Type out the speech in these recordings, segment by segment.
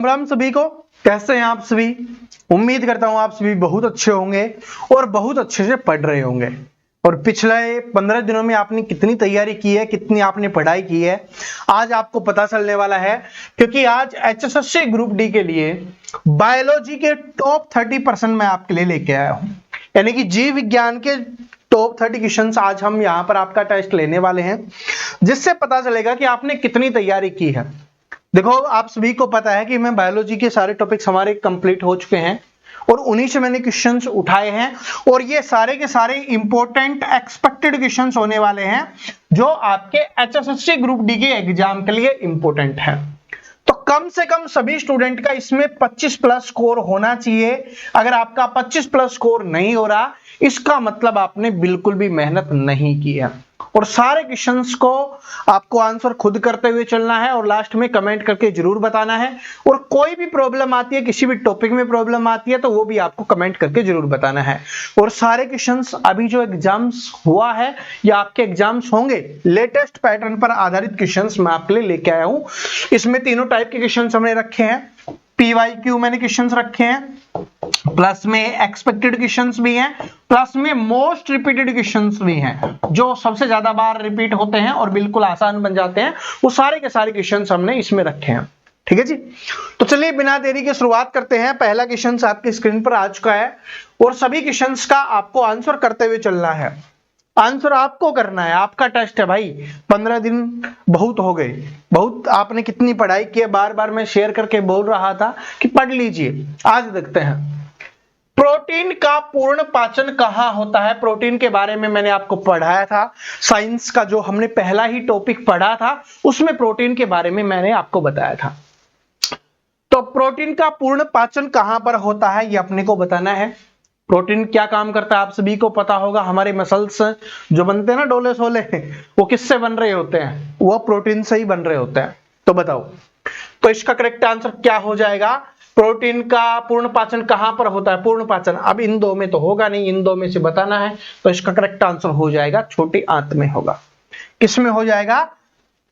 राम सभी को, कैसे हैं आप सभी। उम्मीद करता हूं आप सभी बहुत अच्छे होंगे और बहुत अच्छे से पढ़ रहे होंगे। और पिछले 15 दिनों में आपने कितनी तैयारी की है, कितनी आपने पढ़ाई की है, आज आपको पता चलने वाला है। क्योंकि आज एचएसएससी ग्रुप डी के लिए बायोलॉजी के टॉप 30% मैं आपके लिए लेके आया हूं। यानी कि जीव विज्ञान के टॉप 30 क्वेश्चंस आज हम यहां पर आपका टेस्ट लेने वाले हैं, जिससे पता चलेगा कि आपने कितनी तैयारी की है। देखो, आप सभी को पता है कि मैं बायोलॉजी के सारे टॉपिक्स हमारे कंप्लीट हो चुके हैं और उन्हीं से मैंने क्वेश्चंस उठाए हैं। और ये सारे के सारे इंपॉर्टेंट एक्सपेक्टेड क्वेश्चंस होने वाले हैं, जो आपके एचएसएससी ग्रुप डी के एग्जाम के लिए इंपॉर्टेंट है। तो कम से कम सभी स्टूडेंट का इसमें 25 प्लस स्कोर होना चाहिए। अगर आपका 25 प्लस स्कोर नहीं हो रहा, इसका मतलब आपने बिल्कुल भी मेहनत नहीं की है। और सारे क्वेश्चंस को आपको आंसर खुद करते हुए चलना है और लास्ट में कमेंट करके जरूर बताना है। और कोई भी प्रॉब्लम आती है, किसी भी टॉपिक में प्रॉब्लम आती है, तो वो भी आपको कमेंट करके जरूर बताना है। और सारे क्वेश्चंस अभी जो एग्जाम्स हुआ है या आपके एग्जाम्स होंगे, लेटेस्ट पैटर्न पर आधारित क्वेश्चंस मैं आपके लिए लेके आया हूं। इसमें तीनों टाइप के क्वेश्चंस हमने रखे हैं। पीवाईक्यू मैंने क्वेश्चंस रखे हैं, प्लस में एक्सपेक्टेड क्वेश्चंस भी हैं, प्लस में मोस्ट रिपीटेड क्वेश्चंस भी हैं, जो सबसे ज्यादा बार रिपीट होते हैं और बिल्कुल आसान बन जाते हैं। वो सारे के सारे क्वेश्चंस हमने इसमें रखे हैं। ठीक है जी, तो चलिए बिना देरी के शुरुआत करते हैं। पहला क्वेश्चन आपकी स्क्रीन पर आ चुका है और सभी क्वेश्चंस का आपको आंसर करते हुए चलना है। आंसर आपको करना है, आपका टेस्ट है भाई। 15 दिन बहुत हो गए, बहुत आपने कितनी पढ़ाई की है। बार बार मैं शेयर करके बोल रहा था कि पढ़ लीजिए। आज देखते हैं प्रोटीन का पूर्ण पाचन कहां होता है। प्रोटीन के बारे में मैंने आपको पढ़ाया था, साइंस का जो हमने पहला ही टॉपिक पढ़ा था उसमें प्रोटीन के बारे में मैंने आपको बताया था। तो प्रोटीन का पूर्ण पाचन कहां पर होता है, ये अपने को बताना है। प्रोटीन क्या काम करता है आप सभी को पता होगा। हमारे मसल्स जो बनते हैं ना, डोले सोले, वो किससे बन रहे होते हैं? वो प्रोटीन से ही बन रहे होते हैं। तो बताओ, तो इसका करेक्ट आंसर क्या हो जाएगा? प्रोटीन का पूर्ण पाचन कहां पर होता है? पूर्ण पाचन अब इन दो में तो होगा नहीं, इन दो में से बताना है। तो इसका करेक्ट आंसर हो जाएगा छोटी आंत में होगा। किसमें हो जाएगा?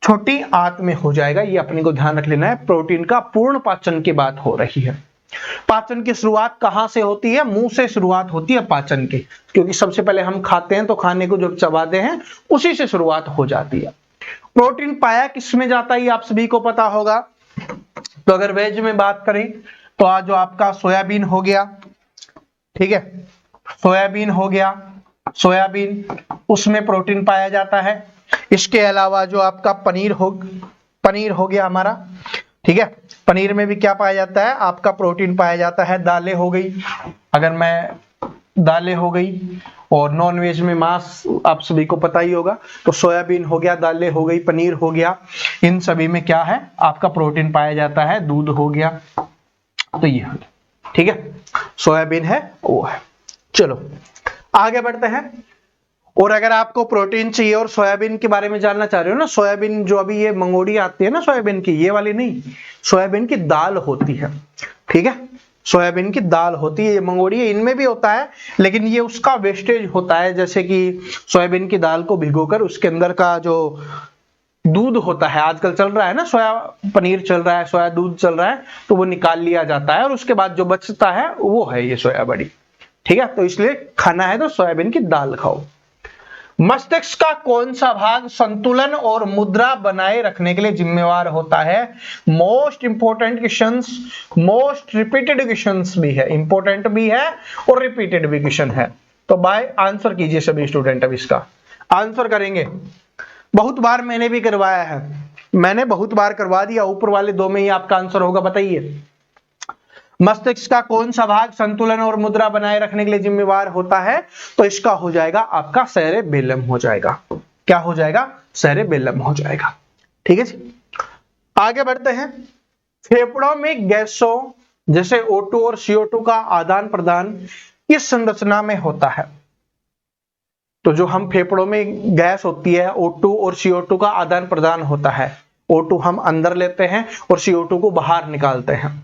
छोटी आंत में हो जाएगा। ये अपने को ध्यान रख लेना है। प्रोटीन का पूर्ण पाचन की बात हो रही है। पाचन की शुरुआत कहां से होती है? मुंह से शुरुआत होती है पाचन की, क्योंकि सबसे पहले हम खाते हैं तो खाने को जब चबाते हैं उसी से शुरुआत हो जाती है। प्रोटीन पाया किसमें जाता है, आप सभी को पता होगा। तो अगर वेज में बात करें तो आज जो आपका सोयाबीन हो गया, ठीक है, सोयाबीन हो गया, सोयाबीन उसमें प्रोटीन पाया जाता है। इसके अलावा जो आपका पनीर हो गया हमारा, ठीक है, पनीर में भी क्या पाया जाता है? आपका प्रोटीन पाया जाता है। दालें हो गई, अगर मैं दालें हो गई, और नॉन वेज में मांस आप सभी को पता ही होगा। तो सोयाबीन हो गया, दालें हो गई, पनीर हो गया, इन सभी में क्या है? आपका प्रोटीन पाया जाता है। दूध हो गया, तो ये ठीक है, सोयाबीन है वो है। चलो आगे बढ़ते हैं। और अगर आपको प्रोटीन चाहिए और सोयाबीन के बारे में जानना चाह रहे हो ना, सोयाबीन जो अभी ये मंगोड़ी आती है ना सोयाबीन की, ये वाली नहीं, सोयाबीन की दाल होती है। ठीक है, सोयाबीन की दाल होती है, ये मंगोड़ी है, इनमें भी होता है, लेकिन ये उसका वेस्टेज होता है। जैसे कि सोयाबीन की दाल को भिगोकर उसके अंदर का जो दूध होता है, आजकल चल रहा है ना, सोया पनीर चल रहा है, सोया दूध चल रहा है, तो वो निकाल लिया जाता है और उसके बाद जो बचता है वो है ये सोया बड़ी। ठीक है, तो इसलिए खाना है तो सोयाबीन की दाल खाओ। मस्तिष्क का कौन सा भाग संतुलन और मुद्रा बनाए रखने के लिए जिम्मेवार होता है? Most important questions, most repeated questions भी है, इंपोर्टेंट भी है और रिपीटेड भी क्वेश्चन है। तो बाय आंसर कीजिए सभी स्टूडेंट। अब इसका आंसर करेंगे। बहुत बार मैंने भी करवाया है, मैंने बहुत बार करवा दिया। ऊपर वाले दो में ही आपका आंसर होगा। बताइए, मस्तिष्क का कौन सा भाग संतुलन और मुद्रा बनाए रखने के लिए जिम्मेवार होता है? तो इसका हो जाएगा आपका सेरेबेलम हो जाएगा। क्या हो जाएगा? सेरेबेलम हो जाएगा। ठीक है जी, आगे बढ़ते हैं। फेफड़ों में गैसों जैसे O2 और CO2 का आदान प्रदान किस संरचना में होता है? तो जो हम फेफड़ों में गैस होती है, O2 और CO2 का आदान प्रदान होता है। O2 हम अंदर लेते हैं और CO2 को बाहर निकालते हैं।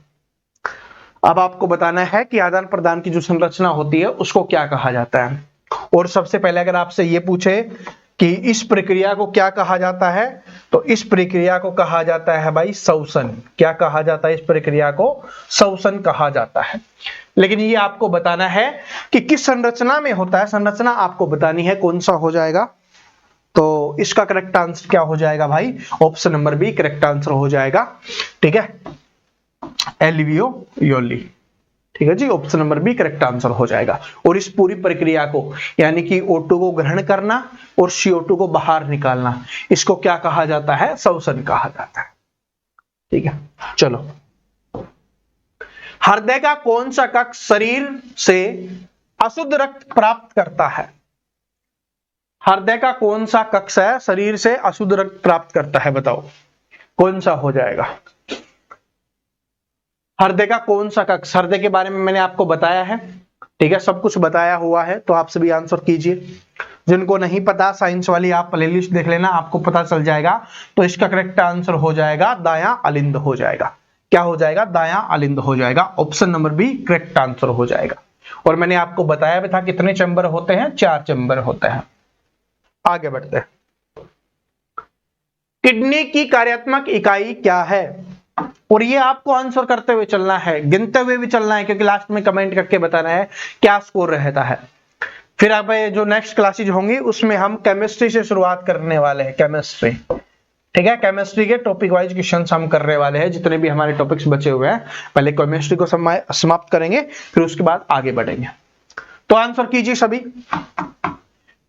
अब आपको बताना है कि आदान प्रदान की जो संरचना होती है उसको क्या कहा जाता है। और सबसे पहले अगर आपसे ये पूछे कि इस प्रक्रिया को क्या कहा जाता है, तो इस प्रक्रिया को कहा जाता है भाई श्वसन। क्या कहा जाता है? इस प्रक्रिया को श्वसन कहा जाता है। लेकिन ये आपको बताना है कि किस संरचना में होता है, संरचना आपको बतानी है, कौन सा हो जाएगा। तो इसका करेक्ट आंसर क्या हो जाएगा भाई? Option number B correct answer हो जाएगा। ठीक है, एल्वियोली। ठीक है जी, option number B correct answer हो जाएगा। और इस पूरी प्रक्रिया को यानी कि O2 को ग्रहण करना और CO2 को बाहर निकालना, इसको क्या कहा जाता है? श्वसन कहा जाता है। ठीक है, चलो। हृदय का कौन सा कक्ष शरीर से अशुद्ध रक्त प्राप्त करता है? हृदय का कौन सा कक्ष है शरीर से अशुद्ध रक्त प्राप्त करता है? बताओ कौन सा हो जाएगा? हृदय का कौन सा कक्ष? हृदय के बारे में मैंने आपको बताया है, ठीक है, सब कुछ बताया हुआ है, तो आप सभी आंसर कीजिए। जिनको नहीं पता साइंस वाली आप प्लेलिस्ट देख लेना, आपको पता चल जाएगा। तो इसका करेक्ट आंसर हो जाएगा दायां अलिंद हो जाएगा। क्या हो जाएगा? दायां अलिंद हो जाएगा। Option number B correct answer हो जाएगा। और मैंने आपको बताया भी था कितने चैम्बर होते हैं? 4 चैम्बर होते हैं। आगे बढ़ते हैं। किडनी की कार्यात्मक इकाई क्या है? और ये आपको आंसर करते हुए चलना है, गिनते हुए भी चलना है, क्योंकि लास्ट में कमेंट करके बताना है क्या स्कोर रहता है। फिर आप जो नेक्स्ट क्लासेज होंगी उसमें हम केमिस्ट्री से शुरुआत करने वाले हैं। केमिस्ट्री, ठीक है, केमिस्ट्री के टॉपिक वाइज क्वेश्चंस हम करने वाले हैं। जितने भी हमारे टॉपिक्स बचे हुए हैं, पहले केमिस्ट्री को समाप्त करेंगे, फिर उसके बाद आगे बढ़ेंगे। तो आंसर कीजिए सभी।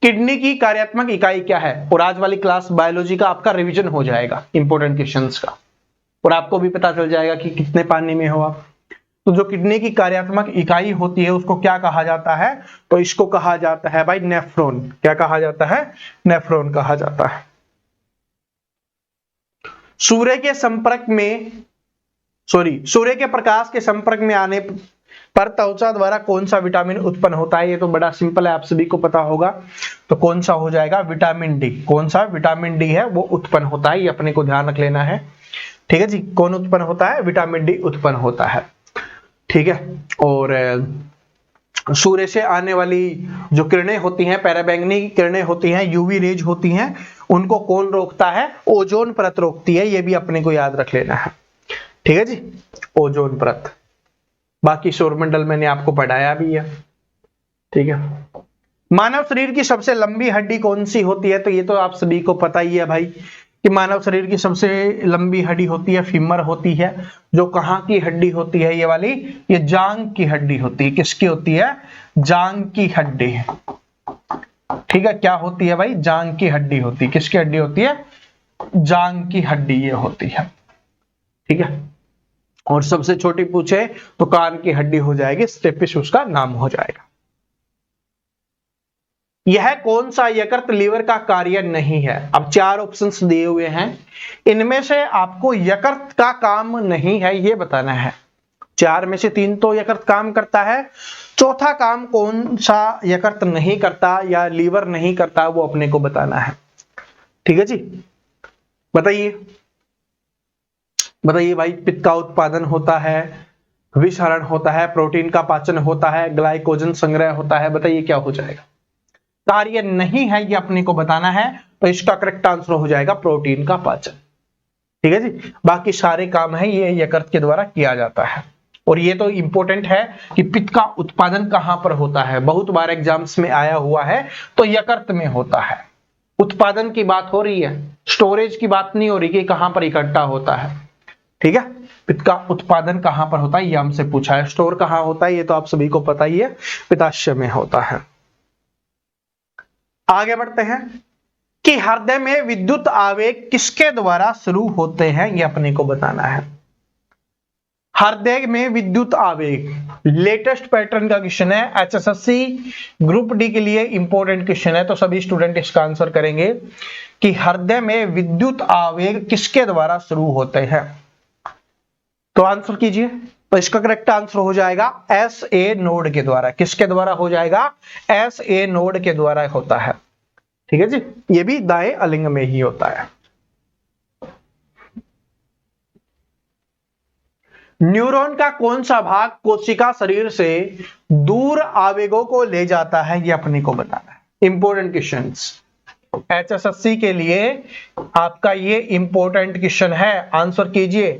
किडनी की कार्यात्मक इकाई क्या है? और आज वाली क्लास बायोलॉजी का आपका रिवीजन हो जाएगा इंपॉर्टेंट क्वेश्चंस का, और आपको भी पता चल जाएगा कि कितने पानी में हो आप। तो जो किडनी की कार्यात्मक इकाई होती है उसको क्या कहा जाता है? तो इसको कहा जाता है भाई नेफ्रॉन। क्या कहा जाता है? नेफ्रॉन कहा जाता है। सूर्य के संपर्क में सूर्य के प्रकाश के संपर्क में आने पर त्वचा द्वारा कौन सा विटामिन उत्पन्न होता है? ये तो बड़ा सिंपल है, आप सभी को पता होगा। तो कौन सा हो जाएगा? Vitamin D. कौन सा विटामिन डी है वो उत्पन्न होता है, ये अपने को ध्यान रख लेना है। ठीक है जी, कौन उत्पन्न होता है? विटामिन डी उत्पन्न होता है। ठीक है, और सूर्य से आने वाली जो किरणें होती हैं, पराबैंगनी किरणें होती हैं, यूवी रेज होती हैं, उनको कौन रोकता है? ओजोन परत रोकती है। ये भी अपने को याद रख लेना है। ठीक है जी, ओजोन परत। बाकी सौरमंडल मैंने आपको पढ़ाया भी है। ठीक है, मानव शरीर की सबसे लंबी हड्डी कौन सी होती है? तो ये तो आप सभी को पता ही है भाई कि मानव शरीर की सबसे लंबी हड्डी होती है फीमर होती है। जो कहां की हड्डी होती है? ये वाली, ये जांग की हड्डी होती है। किसकी होती है? जांग की हड्डी। ठीक है, क्या होती है भाई? जांग की हड्डी होती है। किसकी हड्डी होती है? जांग की हड्डी ये होती है। ठीक है, और सबसे छोटी पूछे तो कान की हड्डी हो जाएगी, स्टेपिस उसका नाम हो जाएगा। यह कौन सा यकृत लीवर का कार्य नहीं है? अब 4 ऑप्शंस दिए हुए हैं, इनमें से आपको यकृत का काम नहीं है ये बताना है। 4 में से 3 तो यकृत काम करता है, चौथा काम कौन सा यकृत नहीं करता या लीवर नहीं करता वो अपने को बताना है। ठीक है जी, बताइए बताइए भाई। पित्त का उत्पादन होता है, विषहरण होता है, प्रोटीन का पाचन होता है, ग्लाइकोजन संग्रह होता है, बताइए क्या हो जाएगा? कार्य नहीं है ये अपने को बताना है, तो इसका करेक्ट आंसर हो जाएगा प्रोटीन का पाचन। ठीक है जी, बाकी सारे काम है ये यकृत के द्वारा किया जाता है। और ये तो इंपॉर्टेंट है कि पित्त का उत्पादन कहां पर होता है, बहुत बार एग्जाम्स में आया हुआ है, तो यकृत में होता है। उत्पादन की बात हो रही है, स्टोरेज की बात नहीं हो रही कि कहां पर इकट्ठा होता है। ठीक है, पित्त का उत्पादन कहां पर होता है ये हमसे पूछा है। स्टोर कहां होता है ये तो आप सभी को पता ही है, पित्ताशय में होता है। आगे बढ़ते हैं कि हृदय में विद्युत आवेग किसके द्वारा शुरू होते हैं, ये अपने को बताना है। हृदय में विद्युत आवेग लेटेस्ट पैटर्न का क्वेश्चन है, HSSC ग्रुप डी के लिए इंपॉर्टेंट क्वेश्चन है, तो सभी स्टूडेंट इसका आंसर करेंगे कि हृदय में विद्युत आवेग किसके द्वारा शुरू होते हैं। तो आंसर कीजिए। तो इसका करेक्ट आंसर हो जाएगा SA नोड के द्वारा। किसके द्वारा हो जाएगा? SA नोड के द्वारा होता है। ठीक है जी, ये भी दाएं अलिंग में ही होता है। न्यूरॉन का कौन सा भाग कोशिका शरीर से दूर आवेगों को ले जाता है, ये अपने को बताना है। Important questions. HSSC के लिए आपका ये इंपॉर्टेंट क्वेश्चन है, आंसर कीजिए।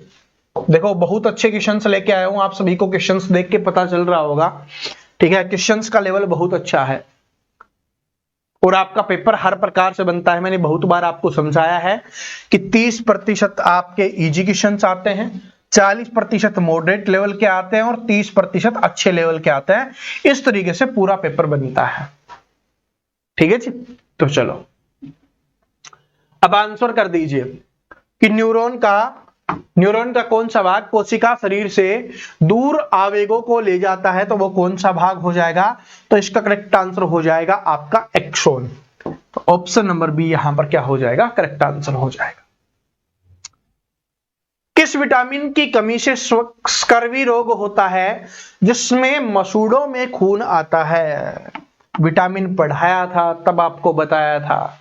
देखो बहुत अच्छे क्वेश्चंस लेके आया हूं, आप सभी को क्वेश्चंस देख के पता चल रहा होगा, ठीक है। क्वेश्चंस का लेवल बहुत अच्छा है और आपका पेपर हर प्रकार से बनता है। मैंने बहुत बार आपको समझाया है कि 30% आपके इजी क्वेश्चंस आते हैं, 40% मॉडरेट लेवल के आते हैं और 30% अच्छे लेवल के आते हैं। इस तरीके से पूरा पेपर बनता है, ठीक है जी। तो चलो अब आंसर कर दीजिए कि न्यूरॉन का कौन सा भाग कोशिका शरीर से दूर आवेगों को ले जाता है, तो वो कौन सा भाग हो जाएगा? तो इसका करेक्ट आंसर हो जाएगा आपका एक्सोन। तो ऑप्शन नंबर बी यहां पर क्या हो जाएगा? करेक्ट आंसर हो जाएगा। किस विटामिन की कमी से स्कर्वी रोग होता है जिसमें मसूड़ों में खून आता है? विटामिन पढ़ाया था तब आपको बताया था।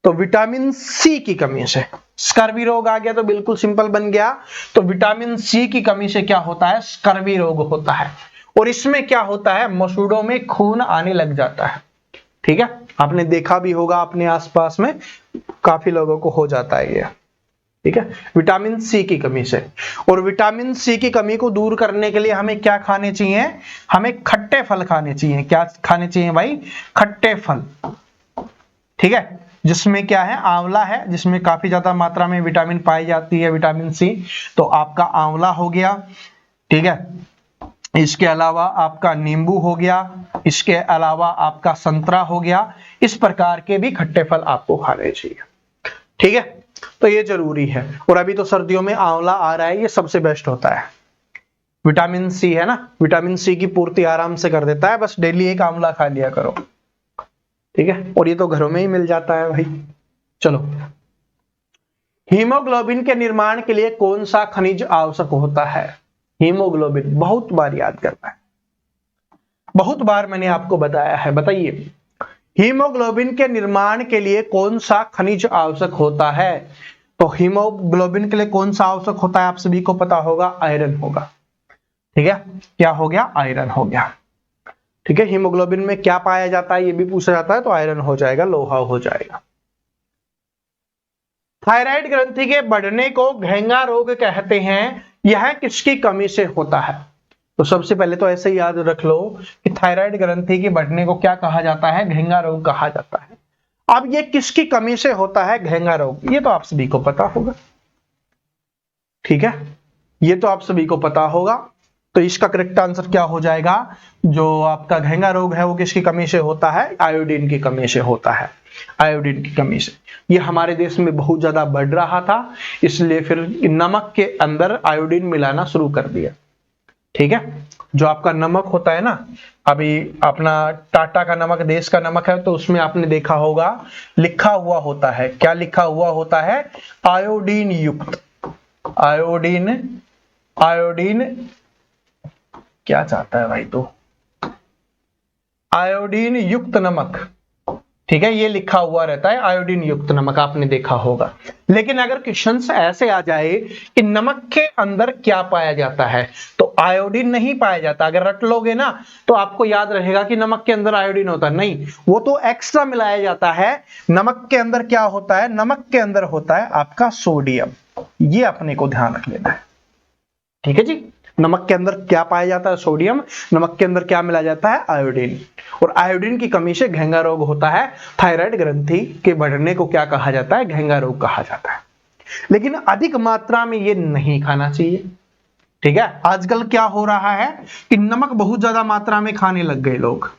तो विटामिन सी की कमी से स्कर्वी रोग आ गया, तो बिल्कुल सिंपल बन गया। तो विटामिन सी की कमी से क्या होता है? स्कर्वी रोग होता है। और इसमें क्या होता है? मसूड़ों में खून आने लग जाता है, ठीक है। आपने देखा भी होगा अपने आसपास में काफी लोगों को हो जाता है ये, ठीक है, विटामिन सी की कमी से। और विटामिन सी की कमी को दूर करने के लिए हमें क्या खाने चाहिए? हमें खट्टे फल खाने चाहिए। क्या खाने चाहिए भाई? खट्टे फल, ठीक है, जिसमें क्या है? आंवला है, जिसमें काफी ज्यादा मात्रा में विटामिन पाई जाती है, विटामिन सी। तो आपका आंवला हो गया, ठीक है। इसके अलावा आपका नींबू हो गया, इसके अलावा आपका संतरा हो गया। इस प्रकार के भी खट्टे फल आपको खाने चाहिए, ठीक है। तो ये जरूरी है। और अभी तो सर्दियों में आंवला आ रहा है, ये सबसे बेस्ट होता है। विटामिन सी है ना, विटामिन सी की पूर्ति आराम से कर देता है। बस डेली एक आंवला खा लिया करो, ठीक है। और ये तो घरों में ही मिल जाता है भाई। चलो, हीमोग्लोबिन के निर्माण के लिए कौन सा खनिज आवश्यक होता है? हीमोग्लोबिन बहुत बार याद करना है, बहुत बार मैंने आपको बताया है। बताइए, हीमोग्लोबिन के निर्माण के लिए कौन सा खनिज आवश्यक होता है? तो हीमोग्लोबिन के लिए कौन सा आवश्यक होता है? आप सभी को पता होगा, आयरन होगा, ठीक है। क्या हो गया? आयरन हो गया, ठीक है। हीमोग्लोबिन में क्या पाया जाता है ये भी पूछा जाता है, तो आयरन हो जाएगा, लोहा हो जाएगा। थायराइड ग्रंथि के बढ़ने को घेंगा रोग कहते हैं, यह किसकी कमी से होता है? तो सबसे पहले तो ऐसे ही याद रख लो कि थायराइड ग्रंथि के बढ़ने को क्या कहा जाता है? घेंगा रोग कहा जाता है। अब ये किसकी कमी से होता है घेंगा रोग? ये तो आप सभी को पता होगा, ठीक है, ये तो आप सभी को पता होगा। तो इसका करेक्ट आंसर क्या हो जाएगा? जो आपका घेंगा रोग है वो किसकी कमी से होता है? आयोडीन की कमी से होता है, आयोडीन की कमी से। ये हमारे देश में बहुत ज्यादा बढ़ रहा था, इसलिए फिर नमक के अंदर आयोडीन मिलाना शुरू कर दिया, ठीक है। जो आपका नमक होता है ना, अभी अपना टाटा का नमक देश का नमक है, तो उसमें आपने देखा होगा लिखा हुआ होता है, क्या लिखा हुआ होता है? आयोडीन युक्त। आयोडीन, आयोडीन क्या चाहता है भाई? तो आयोडीन युक्त नमक, ठीक है, ये लिखा हुआ रहता है आयोडीन युक्त नमक, आपने देखा होगा। लेकिन अगर क्वेश्चन ऐसे आ जाए कि नमक के अंदर क्या पाया जाता है, तो आयोडीन नहीं पाया जाता। अगर रट लोगे ना तो आपको याद रहेगा कि नमक के अंदर आयोडीन होता है, नहीं, वो तो एक्स्ट्रा मिलाया जाता है। नमक के अंदर क्या होता है? नमक के अंदर होता है आपका सोडियम। ये अपने को ध्यान रख लेना है, ठीक है जी। नमक के अंदर क्या पाया जाता है? सोडियम। नमक के अंदर क्या मिला जाता है? आयोडीन। और आयोडीन की कमी से घेंगा रोग होता है। थायराइड ग्रंथि के बढ़ने को क्या कहा जाता है? घेंगा रोग कहा जाता है। लेकिन अधिक मात्रा में ये नहीं खाना चाहिए, ठीक है। आजकल क्या हो रहा है कि नमक बहुत ज्यादा मात्रा में खाने लग गए लोग,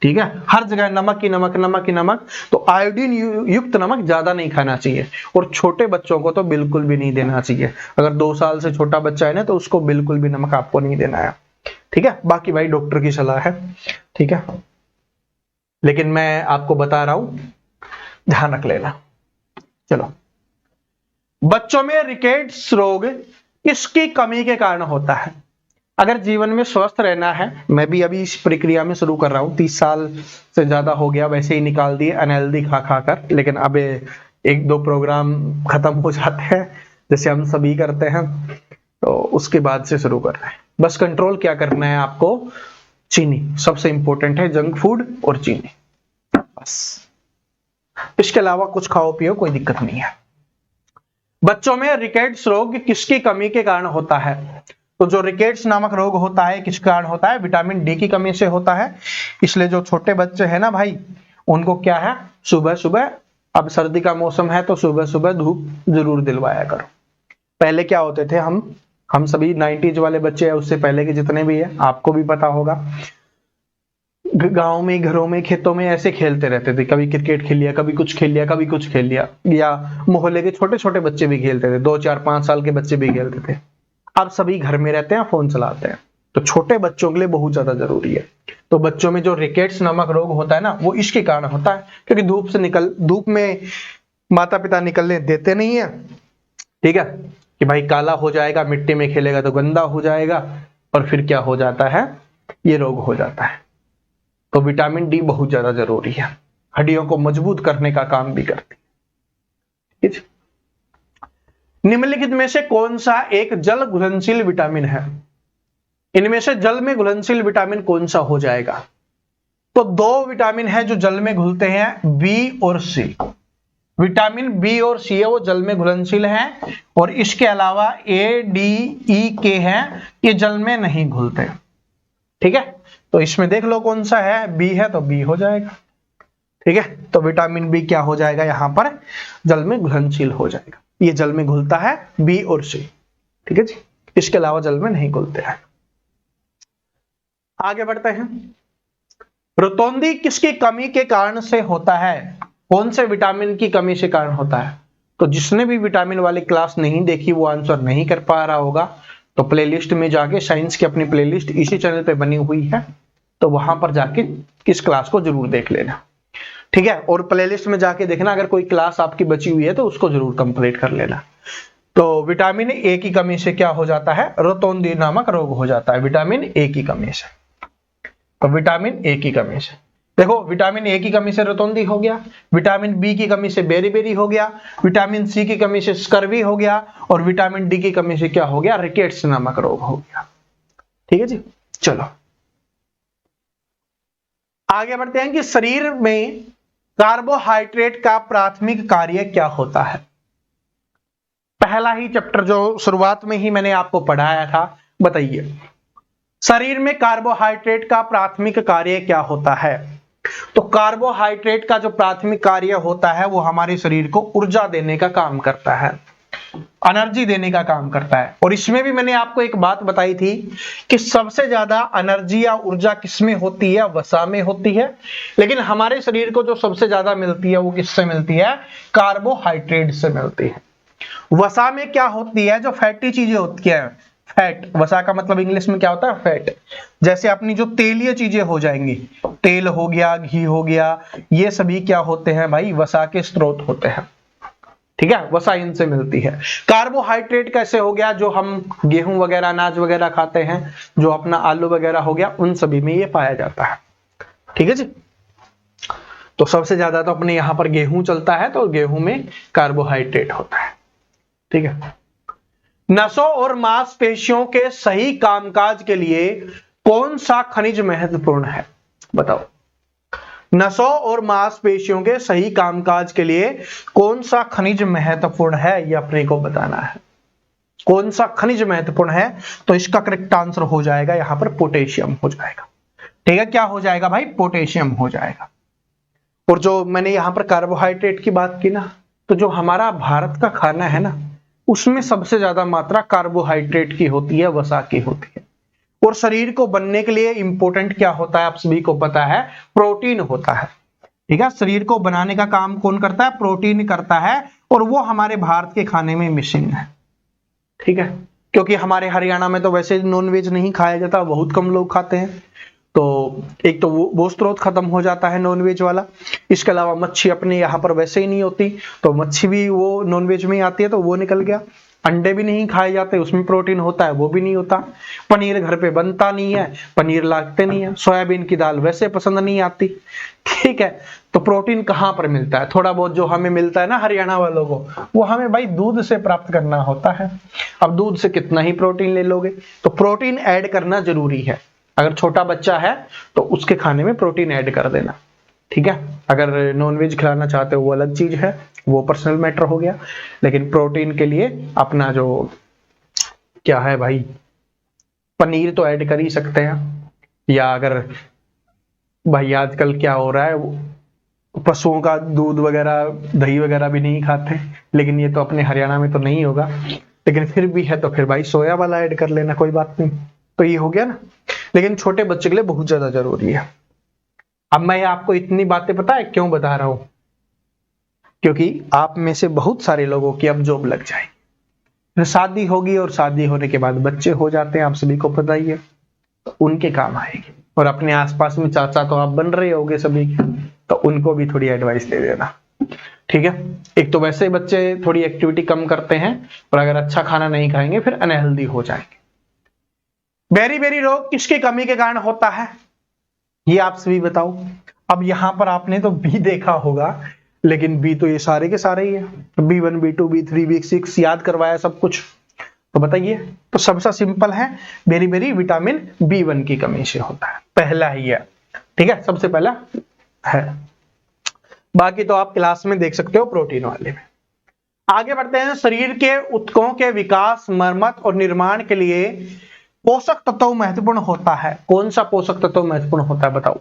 ठीक है, हर जगह नमक ही नमक, नमक ही नमक। तो आयोडीन युक्त नमक ज्यादा नहीं खाना चाहिए। और छोटे बच्चों को तो बिल्कुल भी नहीं देना चाहिए। अगर 2 साल से छोटा बच्चा है ना, तो उसको बिल्कुल भी नमक आपको नहीं देना है, ठीक है। बाकी भाई डॉक्टर की सलाह है, ठीक है, लेकिन मैं आपको बता रहा हूं, ध्यान रख लेना। चलो, बच्चों में रिकेट्स रोग किसकी कमी के कारण होता है? अगर जीवन में स्वस्थ रहना है, मैं भी अभी इस प्रक्रिया में शुरू कर रहा हूं, 30 साल से ज्यादा हो गया, वैसे ही निकाल दिए अनहेल्दी खा खा कर। लेकिन अब 1-2 प्रोग्राम खत्म हो जाते हैं, जैसे हम सभी करते हैं, तो उसके बाद से शुरू कर रहे हैं। बस कंट्रोल क्या करना है आपको? चीनी सबसे इंपॉर्टेंट है, जंक फूड और चीनी, बस इसके अलावा कुछ खाओ पियो, कोई दिक्कत नहीं है। बच्चों में रिकेट्स रोग किसकी कमी के कारण होता है? तो जो रिकेट्स नामक रोग होता है किस कारण होता है? विटामिन डी की कमी से होता है। इसलिए जो छोटे बच्चे हैं ना भाई, उनको क्या है, सुबह सुबह, अब सर्दी का मौसम है तो सुबह सुबह धूप जरूर दिलवाया करो। पहले क्या होते थे, हम सभी 90s वाले बच्चे हैं, उससे पहले के जितने भी है आपको भी पता होगा, गांव में, घरों में, खेतों में ऐसे खेलते रहते थे। कभी क्रिकेट खेल लिया, कभी कुछ खेल लिया, कभी कुछ खेल लिया, या मोहल्ले के छोटे छोटे बच्चे भी खेलते थे, 2 4 5 साल के बच्चे भी खेलते थे। अब सभी घर में रहते हैं, फोन चलाते हैं, तो छोटे बच्चों के लिए बहुत ज्यादा जरूरी है। तो बच्चों में जो रिकेट्स नामक रोग होता है ना, वो इसके कारण होता है, क्योंकि धूप में माता पिता निकलने देते नहीं है। ठीक है, कि भाई काला हो जाएगा, मिट्टी में खेलेगा तो गंदा हो जाएगा, और फिर क्या हो जाता है, ये रोग हो जाता है। तो विटामिन डी बहुत ज्यादा जरूरी है, हड्डियों को मजबूत करने का काम भी करती है। ठीक है? निम्नलिखित में से कौन सा एक जल घुलनशील विटामिन है? इनमें से जल में घुलनशील विटामिन कौन सा हो जाएगा? तो 2 विटामिन है जो जल में घुलते हैं, बी और सी। विटामिन बी और सी है वो जल में घुलनशील हैं, और इसके अलावा ए, डी, ई, के हैं, ये जल में नहीं घुलते। ठीक है, तो इसमें देख लो कौन सा है, बी है तो बी हो जाएगा। ठीक है, तो विटामिन बी क्या हो जाएगा, यहां पर जल में घुलनशील हो जाएगा। ये जल में घुलता है, बी और सी। ठीक है जी, इसके अलावा जल में नहीं घुलते हैं। आगे बढ़ते हैं। रोतोंदी किसकी कमी के कारण से होता है? कौन से विटामिन की कमी से कारण होता है? तो जिसने भी विटामिन वाली क्लास नहीं देखी वो आंसर नहीं कर पा रहा होगा, तो प्लेलिस्ट में जाके, साइंस की अपनी प्लेलिस्ट इसी चैनल पे बनी हुई है, तो वहां पर जाके इस क्लास को जरूर देख लेना। ठीक है, और प्लेलिस्ट में जाके देखना, अगर कोई क्लास आपकी बची हुई है तो उसको जरूर कंप्लीट कर लेना। तो विटामिन ए की कमी से क्या हो जाता है, रोतोंदी नामक रोग हो जाता है, विटामिन ए की कमी से। तो विटामिन ए की कमी से देखो, विटामिन ए की कमी से रोतोंदी हो गया, विटामिन बी की कमी से बेरी हो गया, विटामिन सी की कमी से स्कर्वी हो गया, और विटामिन डी की कमी से क्या हो गया, रिकेट्स नामक रोग हो गया। ठीक है जी, चलो आगे बढ़ते हैं कि शरीर में कार्बोहाइड्रेट का प्राथमिक कार्य क्या होता है। पहला ही चैप्टर जो शुरुआत में ही मैंने आपको पढ़ाया था, बताइए शरीर में कार्बोहाइड्रेट का प्राथमिक कार्य क्या होता है? तो कार्बोहाइड्रेट का जो प्राथमिक कार्य होता है वो हमारे शरीर को ऊर्जा देने का काम करता है, एनर्जी देने का काम करता है। और इसमें भी मैंने आपको एक बात बताई थी कि सबसे ज्यादा एनर्जी या ऊर्जा किसमें होती है, वसा में होती है, लेकिन हमारे शरीर को जो सबसे ज्यादा मिलती है वो किससे मिलती है, कार्बोहाइड्रेट से मिलती है। वसा में क्या होती है, जो फैटी चीजें होती है, फैट, वसा का मतलब इंग्लिश में क्या होता है, फैट। जैसे अपनी जो तेलीय चीजें हो जाएंगी, तेल हो गया, घी हो गया, ये सभी क्या होते हैं भाई, वसा के स्रोत होते हैं। ठीक है, वसा इनसे मिलती है। कार्बोहाइड्रेट कैसे हो गया, जो हम गेहूं वगैरह, अनाज वगैरह खाते हैं, जो अपना आलू वगैरह हो गया, उन सभी में ये पाया जाता है। ठीक है जी, तो सबसे ज्यादा तो अपने यहां पर गेहूं चलता है, तो गेहूं में कार्बोहाइड्रेट होता है। ठीक है, नसों और मांसपेशियों के सही कामकाज के लिए कौन सा खनिज महत्वपूर्ण है, बताओ। नसों और मांसपेशियों के सही कामकाज के लिए कौन सा खनिज महत्वपूर्ण है, यह अपने को बताना है। कौन सा खनिज महत्वपूर्ण है, तो इसका करेक्ट आंसर हो जाएगा यहां पर पोटेशियम हो जाएगा। ठीक है, क्या हो जाएगा भाई, पोटेशियम हो जाएगा। और जो मैंने यहां पर कार्बोहाइड्रेट की बात की ना, तो जो हमारा भारत का खाना है ना, उसमें सबसे ज्यादा मात्रा कार्बोहाइड्रेट की होती है, वसा की होती है। और शरीर को बनने के लिए इंपॉर्टेंट क्या होता है, आप सभी को पता है, प्रोटीन होता है। ठीक है, शरीर को बनाने का काम कौन करता है, प्रोटीन करता है, और वो हमारे भारत के खाने में मिसिंग है। ठीक है, क्योंकि हमारे हरियाणा में तो वैसे नॉनवेज नहीं खाया जाता, बहुत कम लोग खाते हैं, तो एक तो वो स्रोत खत्म हो जाता है नॉनवेज वाला। इसके अलावा मच्छी अपने यहाँ पर वैसे ही नहीं होती, तो मच्छी भी वो नॉनवेज में ही आती है, तो वो निकल गया। अंडे भी नहीं खाए जाते, उसमें प्रोटीन होता है, वो भी नहीं होता। पनीर घर पे बनता नहीं है, पनीर लाते नहीं है। सोयाबीन की दाल वैसे पसंद नहीं आती। ठीक है, तो प्रोटीन कहाँ पर मिलता है, थोड़ा बहुत जो हमें मिलता है ना हरियाणा वालों को, वो हमें भाई दूध से प्राप्त करना होता है। अब दूध से कितना ही प्रोटीन ले लोगे, तो प्रोटीन ऐड करना जरूरी है। अगर छोटा बच्चा है तो उसके खाने में प्रोटीन ऐड कर देना। ठीक है। अगर नॉनवेज खिलाना चाहते हो वो अलग चीज है, वो पर्सनल मैटर हो गया, लेकिन प्रोटीन के लिए अपना जो क्या है भाई, पनीर तो ऐड कर ही सकते हैं, या अगर भाई आजकल क्या हो रहा है, पशुओं का दूध वगैरह दही वगैरह भी नहीं खाते, लेकिन ये तो अपने हरियाणा में तो नहीं होगा, लेकिन फिर भी है तो फिर भाई सोया वाला ऐड कर लेना, कोई बात नहीं। तो ये हो गया ना, लेकिन छोटे बच्चे के लिए बहुत ज्यादा जरूरी है। अब मैं आपको इतनी बातें पता है क्यों बता रहा हूं, क्योंकि आप में से बहुत सारे लोगों की अब जॉब लग जाएगी, फिर शादी होगी, और शादी होने के बाद बच्चे हो जाते हैं, आप सभी को पता ही है, तो उनके काम आएगी। और अपने आसपास में चाचा तो आप बन रहे होगे सभी के, तो उनको भी थोड़ी एडवाइस दे देना, ठीक है। एक तो वैसे ही बच्चे थोड़ी एक्टिविटी कम करते हैं, और अगर अच्छा खाना नहीं खाएंगे फिर अनहेल्दी हो जाएंगे। बेरी बेरी रोग किसकी कमी के कारण होता है, ये आप सभी बताओ। अब यहां पर आपने तो बी देखा होगा, लेकिन बी तो ये सारे के सारे ही है, B1 B2 B3 B6 याद करवाया सब कुछ, तो बताइए। तो सबसे सिंपल है, बेरी बेरी विटामिन B1 की कमी से होता है, पहला ही है, ठीक है, सबसे पहला है। बाकी तो आप क्लास में देख सकते हो प्रोटीन वाले में। आगे बढ़ते हैं। शरीर के ऊतकों के विकास, मरम्मत और निर्माण के लिए पोषक तत्व महत्वपूर्ण होता है। कौन सा पोषक तत्व महत्वपूर्ण होता है बताओ।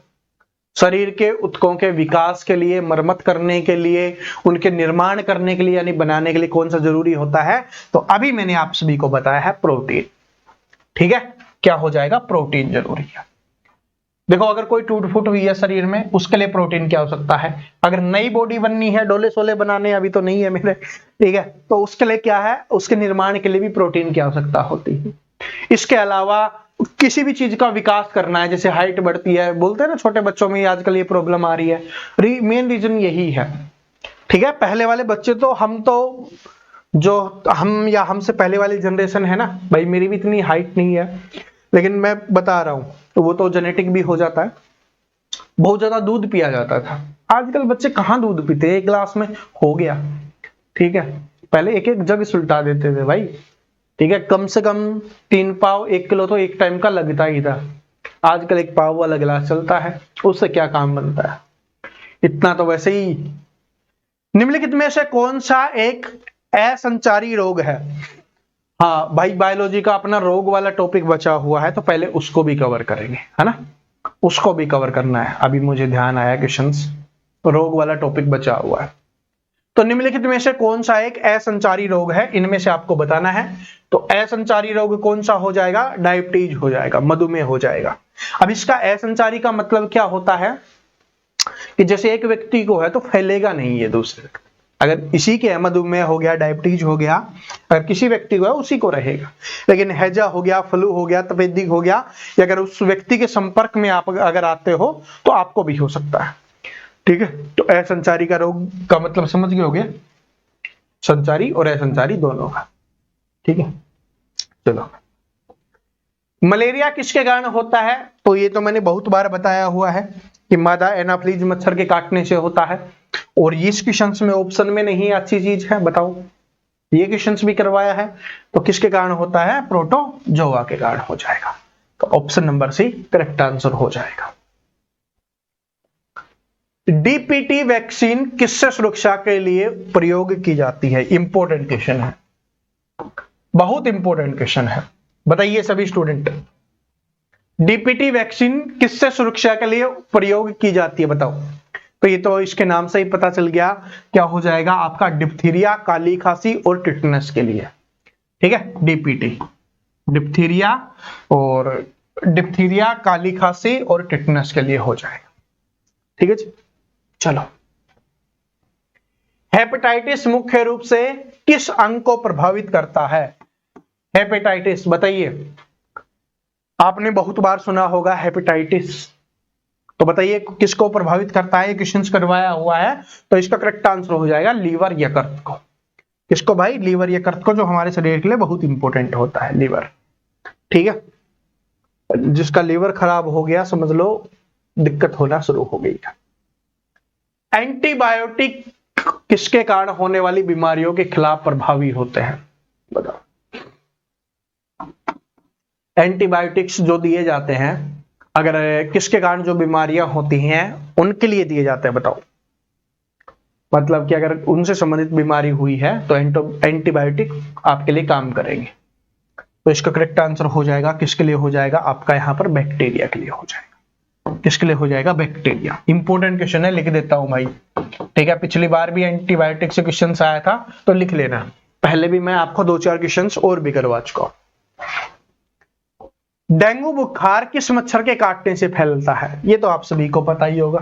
शरीर के ऊतकों के विकास के लिए, मरम्मत करने के लिए, उनके निर्माण करने के लिए यानी बनाने के लिए कौन सा जरूरी होता है, तो अभी मैंने आप सभी को बताया है प्रोटीन, ठीक है। क्या हो जाएगा, प्रोटीन जरूरी है। देखो अगर कोई टूट फूट हुई है शरीर में, उसके लिए प्रोटीन क्या हो सकता है। अगर नई बॉडी बननी है, डोले सोले बनाने अभी तो नहीं है मेरे, ठीक है, तो उसके लिए क्या है, उसके निर्माण के लिए भी प्रोटीन की आवश्यकता होती है। इसके अलावा किसी भी चीज का विकास करना है, जैसे हाइट बढ़ती है, बोलते हैं ना छोटे बच्चों में आजकल ये प्रॉब्लम आ रही है, मेन रीजन यही है, ठीक है। पहले वाले बच्चे तो हम तो जो हम या हमसे पहले वाली जनरेशन है ना भाई, मेरी भी इतनी हाइट नहीं है, लेकिन मैं बता रहा हूं, तो वो तो जेनेटिक भी हो जाता है। बहुत ज्यादा दूध पिया जाता था, आजकल बच्चे कहां दूध पीते, एक गिलास में हो गया, ठीक है। पहले एक एक जग सुलटा देते थे भाई, ठीक है, कम से कम 3 पाव 1 किलो तो एक टाइम का लगता ही था। आजकल 1 पाव वाला गिलास चलता है, उससे क्या काम बनता है, इतना तो वैसे ही। निम्नलिखित में से कौन सा एक असंचारी रोग है। हाँ भाई, बायोलॉजी का अपना रोग वाला टॉपिक बचा हुआ है, तो पहले उसको भी कवर करेंगे, है ना, उसको भी कवर करना है। अभी मुझे ध्यान आया क्वेश्चंस, रोग वाला टॉपिक बचा हुआ है। तो निम्नलिखित में से कौन सा एक असंचारी रोग है, इनमें से आपको बताना है। तो असंचारी रोग कौन सा हो जाएगा, डायबिटीज हो जाएगा, मधुमेह हो जाएगा। अब इसका असंचारी का मतलब क्या होता है कि जैसे एक व्यक्ति को है तो फैलेगा नहीं ये दूसरे, अगर इसी के मधुमेह हो गया, डायबिटीज हो गया, अगर किसी व्यक्ति को है उसी को रहेगा। लेकिन हैजा हो गया, फ्लू हो गया, तपेदिक हो गया, या अगर उस व्यक्ति के संपर्क में आप अगर आते हो तो आपको भी हो सकता है, ठीक है। तो असंचारी का रोग का मतलब समझ गए होगे, संचारी और असंचारी दोनों का, ठीक है। चलो, मलेरिया किसके कारण होता है, तो ये तो मैंने बहुत बार बताया हुआ है कि मादा एनाफ्लीज मच्छर के काटने से होता है, और ये क्वेश्चन में ऑप्शन में नहीं, अच्छी चीज है, बताओ, ये क्वेश्चन भी करवाया है। तो किसके कारण होता है, प्रोटोजोआ के कारण हो जाएगा, तो option number C correct answer हो जाएगा। डीपीटी वैक्सीन किससे सुरक्षा के लिए प्रयोग की जाती है, इंपॉर्टेंट क्वेश्चन है, बहुत इंपॉर्टेंट क्वेश्चन है, बताइए सभी स्टूडेंट। डीपीटी वैक्सीन किससे सुरक्षा के लिए प्रयोग की जाती है बताओ। तो ये तो इसके नाम से ही पता चल गया, क्या हो जाएगा आपका, डिप्थीरिया, काली खांसी और टिटनेस के लिए, ठीक है। डीपीटी डिप्थीरिया, और डिप्थीरिया, काली खांसी और टिटनेस के लिए हो जाएगा, ठीक है जी। चलो, हेपेटाइटिस मुख्य रूप से किस अंग को प्रभावित करता है। हेपेटाइटिस बताइए, आपने बहुत बार सुना होगा हेपेटाइटिस, तो बताइए किसको प्रभावित करता है, क्वेश्चंस करवाया हुआ है, तो इसका करेक्ट आंसर हो जाएगा लीवर यकृत को। किसको भाई, लीवर यकृत को, जो हमारे शरीर के लिए बहुत इंपॉर्टेंट होता है लीवर, ठीक है। जिसका लीवर खराब हो गया समझ लो दिक्कत होना शुरू हो गई है। एंटीबायोटिक किसके कारण होने वाली बीमारियों के खिलाफ प्रभावी होते हैं बताओ। एंटीबायोटिक्स जो दिए जाते हैं अगर किसके कारण जो बीमारियां होती हैं उनके लिए दिए जाते हैं, बताओ। मतलब कि अगर उनसे संबंधित बीमारी हुई है तो एंटीबायोटिक आपके लिए काम करेंगे। तो इसका करेक्ट आंसर हो जाएगा, किसके लिए हो जाएगा आपका यहाँ पर, बैक्टीरिया के लिए हो जाएगा। किसके लिए हो जाएगा, बैक्टीरिया। इंपॉर्टेंट क्वेश्चन है, लिख देता हूं भाई, ठीक है। पिछली बार भी एंटीबायोटिक से क्वेश्चन आया था तो लिख लेना। पहले भी मैं आपको 2-4 क्वेश्चन और भी करवा चुका हूं। डेंगू बुखार किस मच्छर के काटने से फैलता है, ये तो आप सभी को पता ही होगा।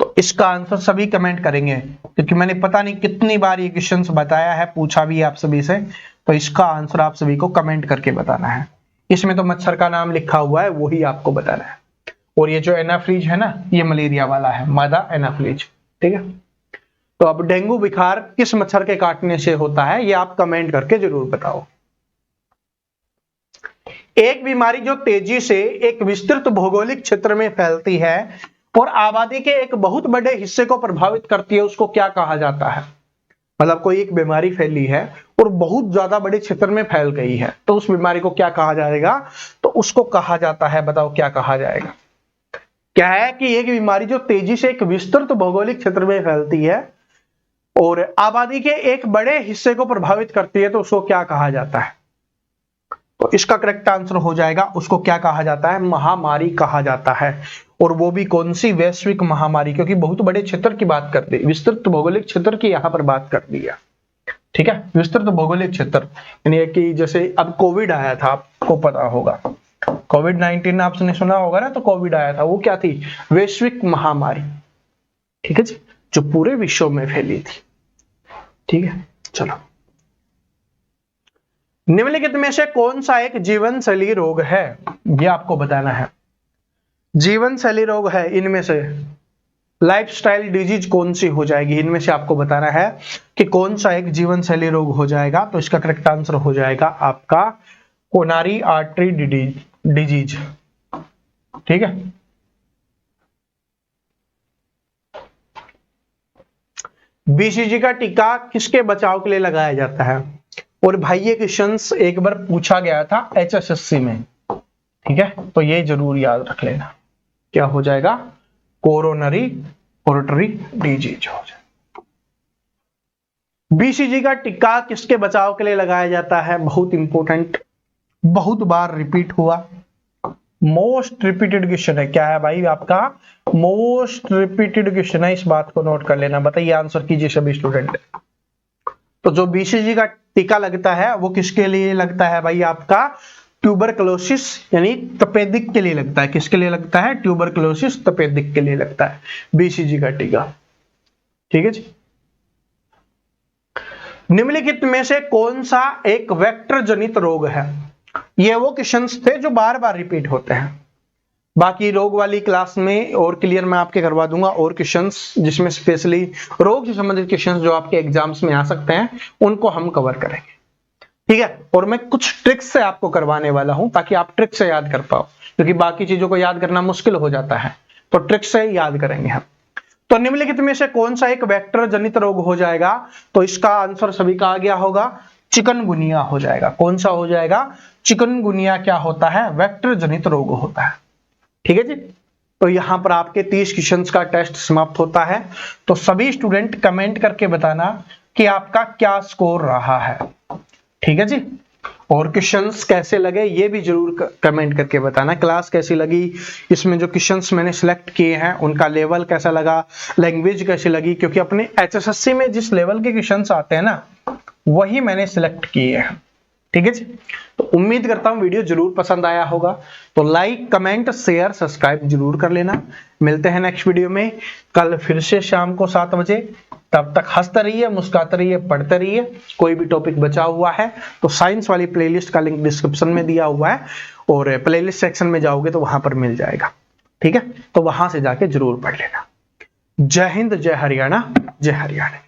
तो इसका आंसर सभी कमेंट करेंगे, क्योंकि मैंने पता नहीं कितनी बार ये क्वेश्चन बताया है, पूछा भी आप सभी से। तो इसका आंसर आप सभी को कमेंट करके बताना है। इसमें तो मच्छर का नाम लिखा हुआ है, वही आपको बताना है। और ये जो एनाफ्लीज है ना, ये मलेरिया वाला है, मादा एनाफ्लीज, ठीक है। तो अब डेंगू बुखार किस मच्छर के काटने से होता है, ये आप कमेंट करके जरूर बताओ। एक बीमारी जो तेजी से एक विस्तृत भौगोलिक क्षेत्र में फैलती है और आबादी के एक बहुत बड़े हिस्से को प्रभावित करती है, उसको क्या कहा जाता है। मतलब कोई एक बीमारी फैली है और बहुत ज्यादा बड़े क्षेत्र में फैल गई है, तो उस बीमारी को क्या कहा जाएगा, तो उसको कहा जाता है, बताओ क्या कहा जाएगा। क्या है कि एक बीमारी जो तेजी से एक विस्तृत भौगोलिक क्षेत्र में फैलती है और आबादी के एक बड़े हिस्से को प्रभावित करती है, तो उसको क्या कहा जाता है। तो इसका करेक्ट आंसर हो जाएगा, उसको क्या कहा जाता है, महामारी कहा जाता है। और वो भी कौन सी, वैश्विक महामारी, क्योंकि बहुत बड़े क्षेत्र की बात कर दी, विस्तृत भौगोलिक क्षेत्र की यहां पर बात कर दी है, ठीक है। विस्तृत भौगोलिक क्षेत्र यानी कि जैसे अब कोविड आया था, आपको पता होगा, कोविड-19 आपने सुना होगा ना। तो कोविड आया था, वो क्या थी, वैश्विक महामारी, ठीक है जी, जो पूरे विश्व में फैली थी, ठीक है। चलो, निम्नलिखित में से कौन सा एक जीवन शैली रोग है, ये आपको बताना है। जीवन शैली रोग है, इनमें से लाइफस्टाइल डिजीज कौन सी हो जाएगी, इनमें से आपको बताना है कि कौन सा एक जीवन शैली रोग हो जाएगा। तो इसका करेक्ट आंसर हो जाएगा आपका कोरोनरी आर्टरी डिजीज, ठीक है। बीसीजी का टीका किसके बचाव के लिए लगाया जाता है। और भाई ये क्वेश्चंस एक बार पूछा गया था एचएसएससी में, ठीक है। तो ये जरूर याद रख लेना, क्या हो जाएगा, कोरोनरी आर्टरी डिजीज हो जाएगा। बीसीजी का टीका किसके बचाव के लिए लगाया जाता है, बहुत इंपॉर्टेंट, बहुत बार रिपीट हुआ, मोस्ट रिपीटेड क्वेश्चन है। क्या है भाई आपका, मोस्ट रिपीटेड क्वेश्चन है, इस बात को नोट कर लेना। बताइए, आंसर कीजिए सभी स्टूडेंट। तो जो बीसीजी का टीका लगता है वो किसके लिए लगता है भाई, आपका ट्यूबरकुलोसिस यानी तपेदिक के लिए लगता है। किसके लिए लगता है, ट्यूबरकुलोसिस तपेदिक के लिए लगता है बीसीजी का टीका, ठीक है जी। निम्नलिखित में से कौन सा एक वेक्टर जनित रोग है, ये वो क्वेश्चंस थे जो बार बार रिपीट होते हैं। बाकी रोग वाली क्लास में और क्लियर मैं आपके करवा दूंगा, और क्वेश्चंस जिसमें स्पेशली रोग से संबंधित क्वेश्चंस जो आपके एग्जाम्स में आ सकते हैं उनको हम कवर करेंगे, ठीक है। और मैं कुछ ट्रिक्स से आपको करवाने वाला हूं ताकि आप ट्रिक से याद कर पाओ, क्योंकि बाकी चीजों को याद करना मुश्किल हो जाता है, तो ट्रिक से याद करेंगे हम। तो निम्नलिखित में से कौन सा एक वेक्टर जनित रोग हो जाएगा, तो इसका आंसर सभी का आ गया होगा, चिकनगुनिया हो जाएगा। कौन सा हो जाएगा, चिकनगुनिया क्या होता है, वेक्टर जनित रोग होता है, ठीक है जी। तो यहां पर आपके 30 क्वेश्चंस का टेस्ट समाप्त होता है। तो सभी स्टूडेंट कमेंट करके बताना कि आपका क्या स्कोर रहा है, ठीक है जी। और क्वेश्चंस कैसे लगे ये भी जरूर कमेंट करके बताना। क्लास कैसी लगी, इसमें जो क्वेश्चंस मैंने सिलेक्ट किए हैं उनका लेवल कैसा लगा, लैंग्वेज कैसी लगी, क्योंकि अपने एचएसएससी में जिस लेवल के क्वेश्चंस आते हैं ना वही मैंने सिलेक्ट किए हैं, ठीक है जी। तो उम्मीद करता हूं वीडियो जरूर पसंद आया होगा। तो लाइक, कमेंट, शेयर, सब्सक्राइब जरूर कर लेना। मिलते हैं नेक्स्ट वीडियो में कल फिर से शाम को 7 बजे। तब तक हंसते रहिए, मुस्कुराते रहिए, पढ़ते रहिए। कोई भी टॉपिक बचा हुआ है तो साइंस वाली प्लेलिस्ट का लिंक डिस्क्रिप्शन में दिया हुआ है, और प्लेलिस्ट सेक्शन में जाओगे तो वहां पर मिल जाएगा, ठीक है। तो वहां से जाके जरूर पढ़ लेना। जय हिंद, जय हरियाणा, जय हरियाणा।